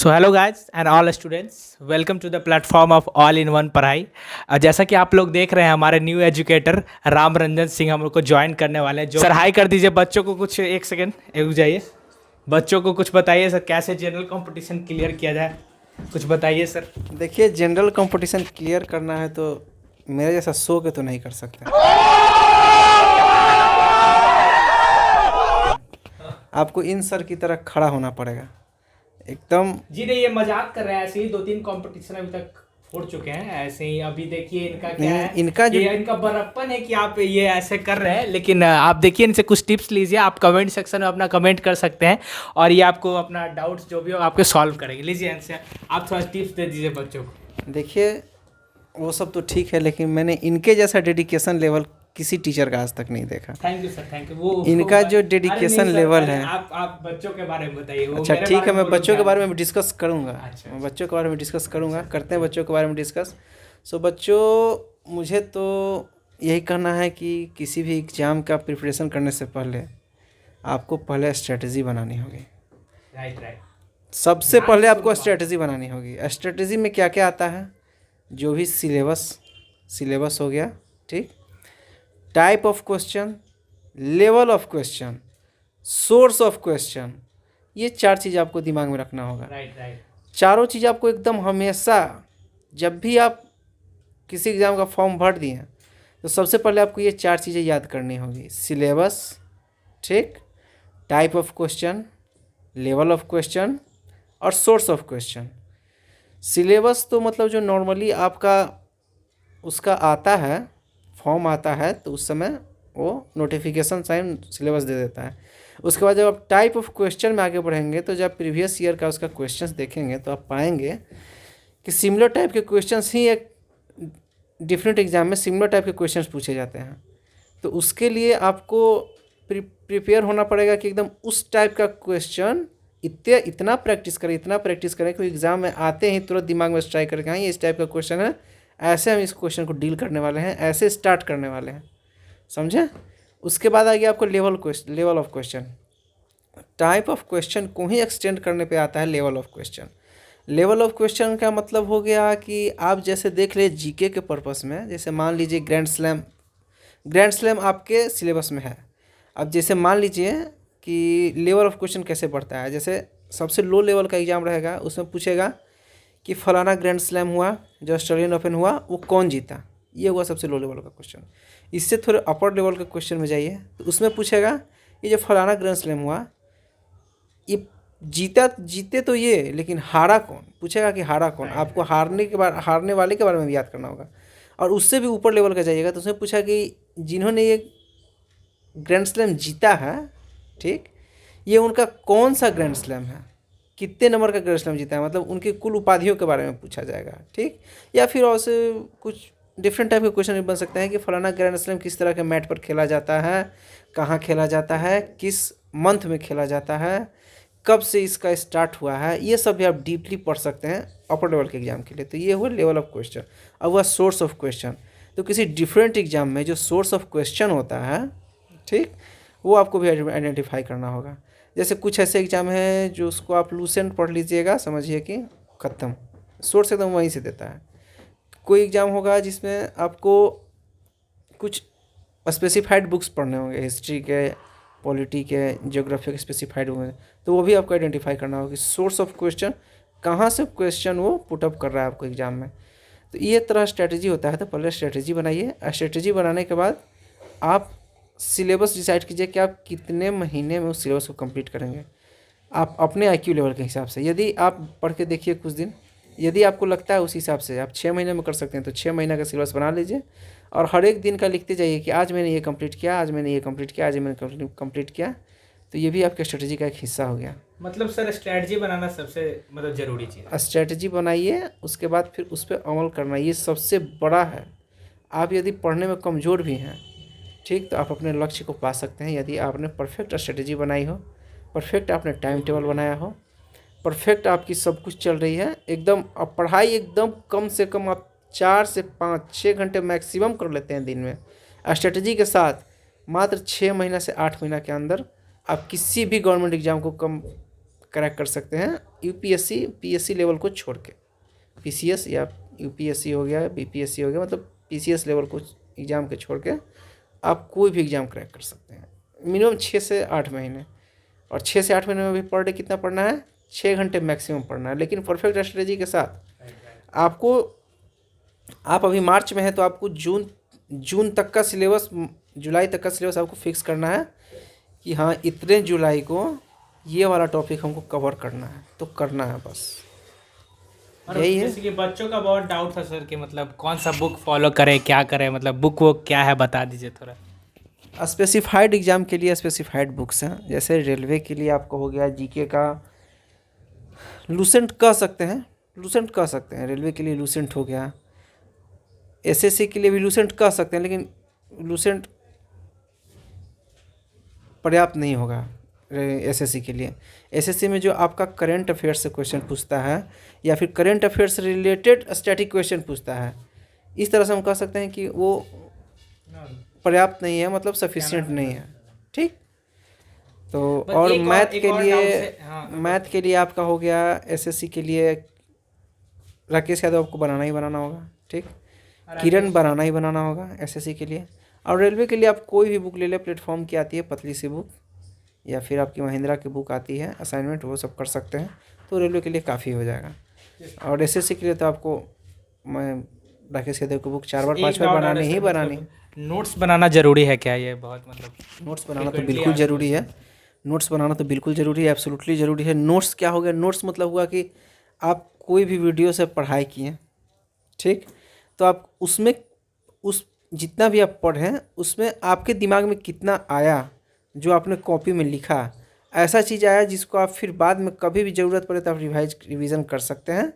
So hello guys and all students, welcome to the platform of all in one Padhai. जैसा कि आप लोग देख रहे हैं, हमारे न्यू एजुकेटर राम रंजन सिंह हम लोग को ज्वाइन करने वाले हैं। जो सर हाई कर दीजिए बच्चों को, कुछ एक सेकेंड रुक जाइए। बच्चों को कुछ बताइए सर, कैसे जनरल कंपटीशन क्लियर किया जाए, कुछ बताइए सर। देखिए, जनरल कंपटीशन क्लियर करना है तो मेरे जैसा सो के तो नहीं कर सकते। आपको इन सर की तरह खड़ा होना पड़ेगा एकदम। जी नहीं, ये मजाक कर रहे हैं। ऐसे ही 2-3 कंपटीशन अभी तक फोड़ चुके हैं ऐसे ही। अभी देखिए इनका क्या है, इनका बड़प्पन है कि आप ये ऐसे कर रहे हैं। लेकिन आप देखिए, इनसे कुछ टिप्स लीजिए। आप कमेंट सेक्शन में अपना कमेंट कर सकते हैं और ये आपको अपना डाउट्स जो भी हो आपके सॉल्व करेंगे। लीजिए इनसे आप थोड़ा टिप्स दे दीजिए बच्चों को। देखिए, वो सब तो ठीक है, लेकिन मैंने इनके जैसा डेडिकेशन लेवल किसी टीचर का आज तक नहीं देखा। Thank you sir, thank you. वो इनका जो डेडिकेशन लेवल है। आप बच्चों के बारे में बताइए। अच्छा ठीक है, मैं बच्चों के बारे में डिस्कस करूँगा। अच्छा। मैं बच्चों के बारे में डिस्कस करूँगा, करते हैं बच्चों के बारे में डिस्कस। सो बच्चों, मुझे तो यही कहना है कि किसी भी एग्ज़ाम का प्रिपरेशन करने से पहले आपको पहले स्ट्रेटजी बनानी होगी। राइट। सबसे पहले आपको स्ट्रेटजी बनानी होगी। स्ट्रेटजी में क्या क्या आता है? जो भी सिलेबस हो गया, ठीक, type of question, level of question, source of question, ये 4 चीज़ आपको दिमाग में रखना होगा। राइट। चारों चीज़ आपको एकदम हमेशा, जब भी आप किसी एग्ज़ाम का फॉर्म भर दिए हैं तो सबसे पहले आपको ये 4 चीज़ें याद करनी होगी। सिलेबस, ठीक, type of question, level of question और सोर्स ऑफ क्वेश्चन। सिलेबस तो मतलब जो नॉर्मली आपका उसका आता है, फॉर्म आता है, तो उस समय वो नोटिफिकेशन साइन सिलेबस दे देता है। उसके बाद जब आप टाइप ऑफ क्वेश्चन में आगे बढ़ेंगे तो जब प्रीवियस ईयर का उसका क्वेश्चंस देखेंगे तो आप पाएंगे कि सिमिलर टाइप के क्वेश्चंस ही एक डिफरेंट एग्जाम में सिमिलर टाइप के क्वेश्चंस पूछे जाते हैं। तो उसके लिए आपको प्रिपेयर होना पड़ेगा कि एकदम उस टाइप का क्वेश्चन इतना प्रैक्टिस करें कि एग्ज़ाम में आते ही तुरंत दिमाग में स्ट्राइक करके, हाँ ये इस टाइप का क्वेश्चन है, ऐसे हम इस क्वेश्चन को डील करने वाले हैं, ऐसे स्टार्ट करने वाले हैं, समझे। उसके बाद आ गया आपको level of question. Type of question को ही एक्सटेंड करने पे आता है level of question. Level of question का मतलब हो गया कि आप जैसे देख ले जीके के पर्पस में, जैसे मान लीजिए ग्रैंड स्लैम आपके सिलेबस में है। अब जैसे मान लीजिए कि लेवल ऑफ क्वेश्चन कैसे बढ़ता है, जैसे सबसे लो लेवल का एग्जाम रहेगा, उसमें पूछेगा कि फलाना ग्रैंड स्लैम हुआ, जो ऑस्ट्रेलियन ओपन हुआ, वो कौन जीता। ये हुआ सबसे लो लेवल का क्वेश्चन। इससे थोड़े अपर लेवल के क्वेश्चन में जाइए तो उसमें पूछेगा ये जो फलाना ग्रैंड स्लैम हुआ, ये जीते तो ये, लेकिन हारा कौन, पूछेगा कि हारा कौन। आपको हारने वाले के बारे में भी याद करना होगा। और उससे भी ऊपर लेवल का जाइएगा तो उसमें पूछा कि जिन्होंने ये ग्रैंड स्लैम जीता है, ठीक, ये उनका कौन सा ग्रैंड स्लैम है, कितने नंबर का ग्रैंड स्लैम जीता है, मतलब उनकी कुल उपाधियों के बारे में पूछा जाएगा, ठीक। या फिर और से कुछ डिफरेंट टाइप के क्वेश्चन भी बन सकते हैं कि फलाना ग्रैंड स्लैम किस तरह के मैट पर खेला जाता है, कहाँ खेला जाता है, किस मंथ में खेला जाता है, कब से इसका स्टार्ट हुआ है। ये सब भी आप डीपली पढ़ सकते हैं अपर लेवल के एग्जाम के लिए। तो ये हुआ लेवल ऑफ क्वेश्चन। अब हुआ सोर्स ऑफ क्वेश्चन। तो किसी डिफरेंट एग्जाम में जो सोर्स ऑफ क्वेश्चन होता है, ठीक, वो आपको भी आइडेंटिफाई करना होगा। जैसे कुछ ऐसे एग्जाम है जो उसको आप लूसेंट पढ़ लीजिएगा, समझिए कि ख़त्म, सोर्स एकदम वहीं से देता है। कोई एग्ज़ाम होगा जिसमें आपको कुछ स्पेसिफाइड बुक्स पढ़ने होंगे, हिस्ट्री के, पॉलिटी के, ज्योग्राफी के स्पेसिफाइड होंगे, तो वो भी आपको आइडेंटिफाई करना होगा कि सोर्स ऑफ क्वेश्चन कहाँ से क्वेश्चन वो पुटअप कर रहा है आपको एग्ज़ाम में। तो ये तरह स्ट्रैटेजी होता है। तो पहले स्ट्रैटेजी बनाइए। स्ट्रैटेजी बनाने के बाद आप सिलेबस डिसाइड कीजिए कि आप कितने महीने में उस सिलेबस को कंप्लीट करेंगे, आप अपने आईक्यू लेवल के हिसाब से। यदि आप पढ़ के देखिए कुछ दिन, यदि आपको लगता है उस हिसाब से आप 6 महीने में कर सकते हैं तो 6 महीने का सिलेबस बना लीजिए और हर एक दिन का लिखते जाइए कि आज मैंने ये कंप्लीट किया, आज मैंने ये कंप्लीट किया, आज मैंने कंप्लीट किया। तो ये भी आपके स्ट्रेटजी का एक हिस्सा हो गया। मतलब सर स्ट्रैटेजी बनाना सबसे ज़रूरी चीज़ है। स्ट्रेटजी बनाइए, उसके बाद फिर उस पर अमल करना, ये सबसे बड़ा है। आप यदि पढ़ने में कमज़ोर भी हैं, ठीक, तो आप अपने लक्ष्य को पा सकते हैं यदि आपने परफेक्ट स्ट्रेटजी बनाई हो, परफेक्ट आपने टाइम टेबल बनाया हो, परफेक्ट आपकी सब कुछ चल रही है एकदम। अब पढ़ाई एकदम कम से कम आप 4 से 5-6 घंटे मैक्सिमम कर लेते हैं दिन में। स्ट्रेटजी के साथ मात्र 6 महीना से 8 महीना के अंदर आप किसी भी गवर्नमेंट एग्ज़ाम को क्रैक कर सकते हैं यूपीएससी पीएससी लेवल को छोड़ के। पीसीएस या यूपीएससी हो गया, बीपीएससी हो गया, मतलब पीसीएस लेवल को एग्ज़ाम के छोड़ के आप कोई भी एग्ज़ाम क्रैक कर सकते हैं मिनिमम 6 से 8 महीने। और 6 से 8 महीने में भी पर डे कितना पढ़ना है? 6 घंटे मैक्सिमम पढ़ना है। लेकिन परफेक्ट स्ट्रेटजी के साथ आपको, आप अभी मार्च में है तो आपको जून तक का सिलेबस, जुलाई तक का सिलेबस आपको फिक्स करना है कि हाँ इतने जुलाई को ये वाला टॉपिक हमको कवर करना है, तो करना है बस, यही है। जैसे कि बच्चों का बहुत डाउट था सर कि मतलब कौन सा बुक फॉलो करें, क्या करें, मतलब बुक वो क्या है बता दीजिए थोड़ा। स्पेसिफाइड एग्ज़ाम के लिए स्पेसिफाइड बुक्स हैं। जैसे रेलवे के लिए आपको हो गया जीके का लूसेंट कह सकते हैं, रेलवे के लिए लूसेंट हो गया। एसएससी के लिए भी लूसेंट कह सकते हैं, लेकिन लूसेंट पर्याप्त नहीं होगा एसएससी के लिए। एसएससी में जो आपका करंट अफेयर्स से क्वेश्चन पूछता है या फिर करंट अफेयर्स से रिलेटेड स्टैटिक क्वेश्चन पूछता है, इस तरह से हम कह सकते हैं कि वो पर्याप्त नहीं है, मतलब सफिशिएंट नहीं है, ठीक। तो और मैथ के लिए आपका हो गया एसएससी के लिए राकेश यादव आपको बनाना ही बनाना होगा, ठीक। किरण बनाना ही बनाना होगा एसएससी के लिए। और रेलवे के लिए आप कोई भी बुक ले लें, प्लेटफॉर्म की आती है पतली सी बुक, या फिर आपकी महिंद्रा की बुक आती है असाइनमेंट, वो सब कर सकते हैं, तो रेलवे के लिए काफ़ी हो जाएगा। और एसएससी के लिए तो आपको मैं राकेश यादव की बुक 4 बार 5 बार बनानी ही बनानी। नोट्स बनाना ज़रूरी है क्या? ये बहुत मतलब नोट्स बनाना तो बिल्कुल ज़रूरी है, नोट्स बनाना तो बिल्कुल ज़रूरी है, एब्सोल्युटली ज़रूरी है। नोट्स क्या हो गया? नोट्स मतलब हुआ कि आप कोई भी वीडियो से पढ़ाई किए, ठीक, तो आप उसमें उस जितना भी आप पढ़ें उसमें आपके दिमाग में कितना आया, जो आपने कॉपी में लिखा, ऐसा चीज़ आया जिसको आप फिर बाद में कभी भी ज़रूरत पड़े तो आप रिवीजन कर सकते हैं,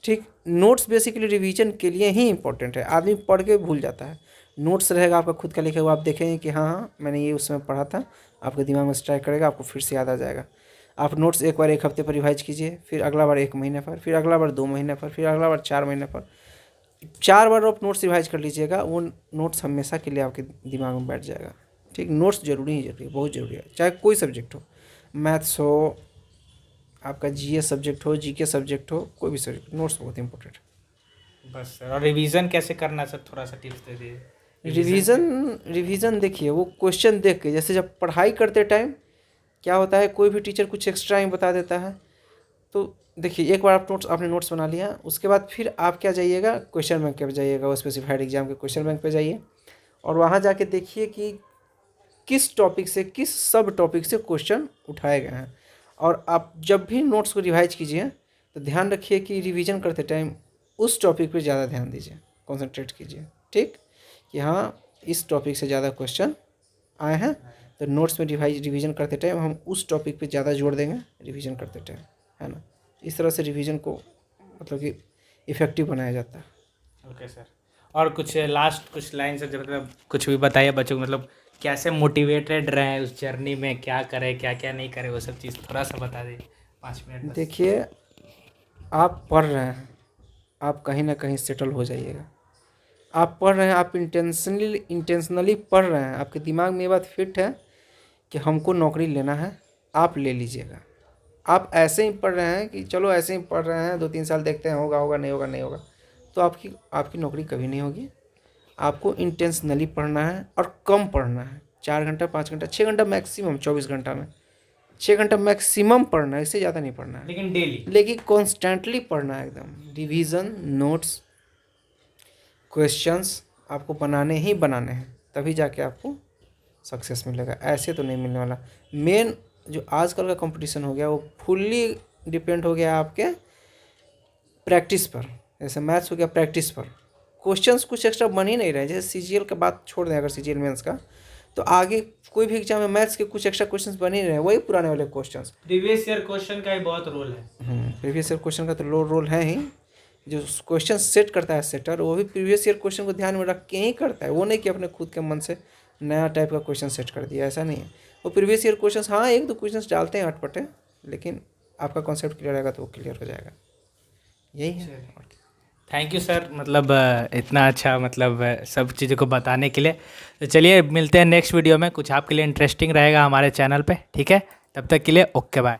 ठीक। नोट्स बेसिकली रिवीजन के लिए ही इंपॉर्टेंट है। आदमी पढ़ के भूल जाता है, नोट्स रहेगा आपका खुद का लिखा हुआ, आप देखेंगे कि हाँ मैंने ये उस समय पढ़ा था, आपके दिमाग में स्ट्राइक करेगा, आपको फिर से याद आ जाएगा। आप नोट्स एक बार 1 हफ्ते पर रिवाइज कीजिए, फिर अगला बार 1 महीने पर, फिर अगला बार 2 महीने पर, फिर अगला बार 4 महीने पर, 4 बार आप नोट्स रिवाइज कर लीजिएगा, वो नोट्स हमेशा के लिए आपके दिमाग में बैठ जाएगा, ठीक। नोट्स ज़रूरी है, बहुत ज़रूरी है, चाहे कोई सब्जेक्ट हो, मैथ्स हो, आपका जीएस सब्जेक्ट हो, जीके सब्जेक्ट हो, कोई भी सब्जेक्ट, नोट्स बहुत इंपॉर्टेंट है बस सर। और रिवीजन कैसे करना सर, थोड़ा सा टिप्स दे दीजिए। रिवीजन देखिए, वो क्वेश्चन देख के, जैसे जब पढ़ाई करते टाइम क्या होता है, कोई भी टीचर कुछ एक्स्ट्रा ही बता देता है, तो देखिए एक बार आपने नोट्स बना लिया, उसके बाद फिर आप क्या जाइएगा, क्वेश्चन बैंक पे जाइएगा, वो स्पेसिफाइड एग्जाम के क्वेश्चन बैंक पे जाइए, और वहाँ जाके देखिए कि किस टॉपिक से, किस सब टॉपिक से क्वेश्चन उठाए गए हैं। और आप जब भी नोट्स को रिवाइज कीजिए तो ध्यान रखिए कि रिवीजन करते टाइम उस टॉपिक पे ज़्यादा ध्यान दीजिए, कंसंट्रेट कीजिए, ठीक, कि हाँ इस टॉपिक से ज़्यादा क्वेश्चन आए हैं, तो नोट्स में रिवीजन करते टाइम हम उस टॉपिक पे ज़्यादा जोर देंगे रिवीजन करते टाइम, है ना। इस तरह से रिवीजन को मतलब कि इफ़ेक्टिव बनाया जाता है। Okay sir. और कुछ लास्ट कुछ लाइन से मतलब कुछ भी बताइए बच्चों को, मतलब कैसे मोटिवेटेड रहें उस जर्नी में, क्या करें क्या क्या नहीं करें, वो सब चीज़ थोड़ा सा बता दीजिए 5 मिनट बस। देखिए आप पढ़ रहे हैं, आप कहीं ना कहीं सेटल हो जाइएगा। आप पढ़ रहे हैं, आप इंटेंशनली पढ़ रहे हैं, आपके दिमाग में ये बात फिट है कि हमको नौकरी लेना है, आप ले लीजिएगा। आप ऐसे ही पढ़ रहे हैं कि चलो ऐसे ही पढ़ रहे हैं, 2-3 साल देखते हैं, होगा नहीं होगा, तो आपकी नौकरी कभी नहीं होगी। आपको इंटेंशनली पढ़ना है और कम पढ़ना है, 4 घंटा 5 घंटा 6 घंटा मैक्सिमम, 24 घंटा में 6 घंटा मैक्सिमम पढ़ना है, इससे ज़्यादा नहीं पढ़ना है, लेकिन डेली, लेकिन कॉन्स्टेंटली पढ़ना है एकदम। रिवीजन, नोट्स, क्वेश्चंस आपको बनाने ही बनाने हैं, तभी जाके आपको सक्सेस मिलेगा, ऐसे तो नहीं मिलने वाला। मेन जो आजकल का कंपटीशन हो गया वो फुल्ली डिपेंड हो गया आपके प्रैक्टिस पर। जैसे मैथ्स हो गया प्रैक्टिस पर, क्वेश्चंस कुछ एक्स्ट्रा बन ही नहीं रहे। जैसे सीजीएल का बात छोड़ दें, अगर सीजीएल मेंस का, तो आगे कोई भी एग्जाम में मैथ्स के कुछ एक्स्ट्रा क्वेश्चंस बन ही नहीं रहे, वही पुराने वाले क्वेश्चंस। प्रीवियस ईयर क्वेश्चन का ही बहुत रोल है। प्रीवियस ईयर क्वेश्चन का तो रोल है ही। जो क्वेश्चन सेट करता है सेटर, वो भी प्रीवियस ईयर क्वेश्चन को ध्यान में रख के ही करता है, वो नहीं कि अपने खुद के मन से नया टाइप का क्वेश्चन सेट कर दिया, ऐसा नहीं है। वो प्रीवियस ईयर क्वेश्चंस, हाँ 1-2 क्वेश्चंस डालते हैं अटपटे, लेकिन आपका कॉन्सेप्ट क्लियर रहेगा तो वो क्लियर हो जाएगा, यही है। थैंक यू सर, मतलब इतना अच्छा मतलब सब चीज़ों को बताने के लिए। तो चलिए मिलते हैं नेक्स्ट वीडियो में, कुछ आपके लिए इंटरेस्टिंग रहेगा हमारे चैनल पे, ठीक है। तब तक के लिए ओके बाय।